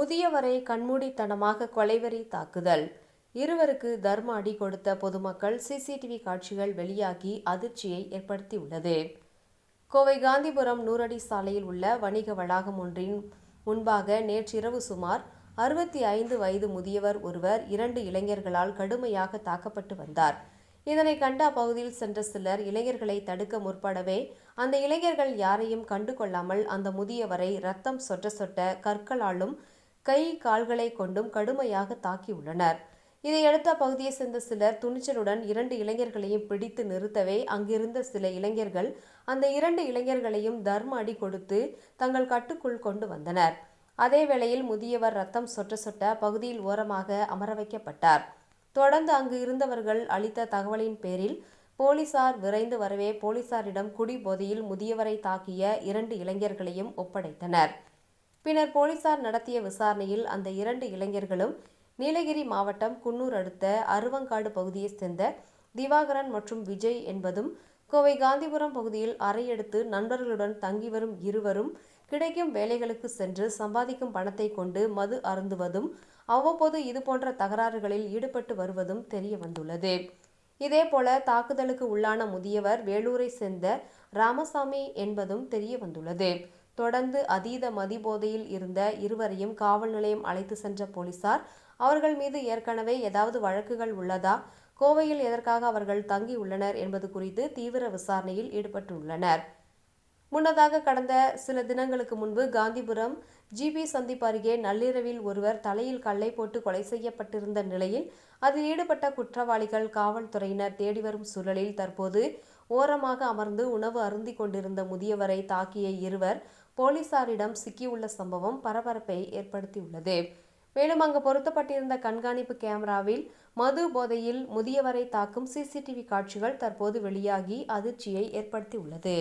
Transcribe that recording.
முதியவரை கண்மூடித்தனமாக கொலைவெறி தாக்குதல். இருவருக்கு தர்ம அடி கொடுத்த பொதுமக்கள். சிசிடிவி காட்சிகள் வெளியாகி அதிர்ச்சியை ஏற்படுத்தியுள்ளது. கோவை காந்திபுரம் நூறடி சாலையில் உள்ள வணிக வளாகம் ஒன்றின் முன்பாக நேற்றிரவு சுமார் 65 வயது முதியவர் ஒருவர் 2 இளைஞர்களால் கடுமையாக தாக்கப்பட்டு வந்தார். இதனை கண்ட அப்பகுதியில் சென்ற சிலர் இளைஞர்களை தடுக்க முற்படவே அந்த இளைஞர்கள் யாரையும் கண்டு கொள்ளாமல் அந்த முதியவரை ரத்தம் சொட்ட சொட்ட கற்களாலும் கை கால்களை கொண்டும் கடுமையாக தாக்கியுள்ளனர். இதையடுத்து அப்பகுதியை சேர்ந்த சிலர் துணிச்சலுடன் 2 இளைஞர்களையும் பிடித்து நிறுத்தவே அங்கிருந்த சில இளைஞர்கள் அந்த 2 இளைஞர்களையும் தர்ம அடி கொடுத்து தங்கள் கட்டுக்குள் கொண்டு வந்தனர். அதே வேளையில் முதியவர் ரத்தம் சொட்ட சொட்ட பகுதியில் ஓரமாக அமர வைக்கப்பட்டார். தொடர்ந்து அங்கு இருந்தவர்கள் அளித்த தகவலின் பேரில் போலீசார் விரைந்து வரவே போலீசாரிடம் குடி போதையில் முதியவரை தாக்கிய 2 இளைஞர்களையும் ஒப்படைத்தனர். பின்னர் போலீசார் நடத்திய விசாரணையில் அந்த 2 இளைஞர்களும் நீலகிரி மாவட்டம் குன்னூர் அடுத்த அருவங்காடு பகுதியைச் சேர்ந்த திவாகரன் மற்றும் விஜய் என்பதும், கோவை காந்திபுரம் பகுதியில் அறை எடுத்து நண்பர்களுடன் தங்கி வரும் இருவரும் கிடைக்கும் வேலைகளுக்கு சென்று சம்பாதிக்கும் பணத்தை கொண்டு மது அருந்துவதும் அவ்வப்போது இதுபோன்ற தகராறுகளில் ஈடுபட்டு வருவதும் தெரிய வந்துள்ளது. இதேபோல தாக்குதலுக்கு உள்ளான முதியவர் வேலூரை சேர்ந்த ராமசாமி என்பதும் தெரிய வந்துள்ளது. தொடர்ந்து அதீத மதிபோதையில் இருந்த இருவரையும் காவல் நிலையம் அழைத்து சென்ற போலீசார் அவர்கள் மீது ஏற்கனவே ஏதாவது வழக்குகள் உள்ளதா, கோவையில் எதற்காக அவர்கள் தங்கி உள்ளனர் என்பது குறித்து தீவிர விசாரணையில் ஈடுபட்டுள்ளனர். முன்னதாக கடந்த சில தினங்களுக்கு முன்பு காந்திபுரம் ஜிபி சந்திப்பு அருகே நள்ளிரவில் ஒருவர் தலையில் கல்லை போட்டு கொலை செய்யப்பட்டிருந்த நிலையில் அதில் ஈடுபட்ட குற்றவாளிகள் காவல்துறையினர் தேடி வரும் சூழலில் தற்போது ஓரமாக அமர்ந்து உணவு அருந்திக் கொண்டிருந்த முதியவரை தாக்கிய இருவர் போலீசாரிடம் சிக்கியுள்ள சம்பவம் பரபரப்பை ஏற்படுத்தியுள்ளது. மேலும் அங்கு பொருத்தப்பட்டிருந்த கண்காணிப்பு கேமராவில் மது போதையில் முதியவரை தாக்கும் சிசிடிவி காட்சிகள் தற்போது வெளியாகி அதிர்ச்சியை ஏற்படுத்தியுள்ளது.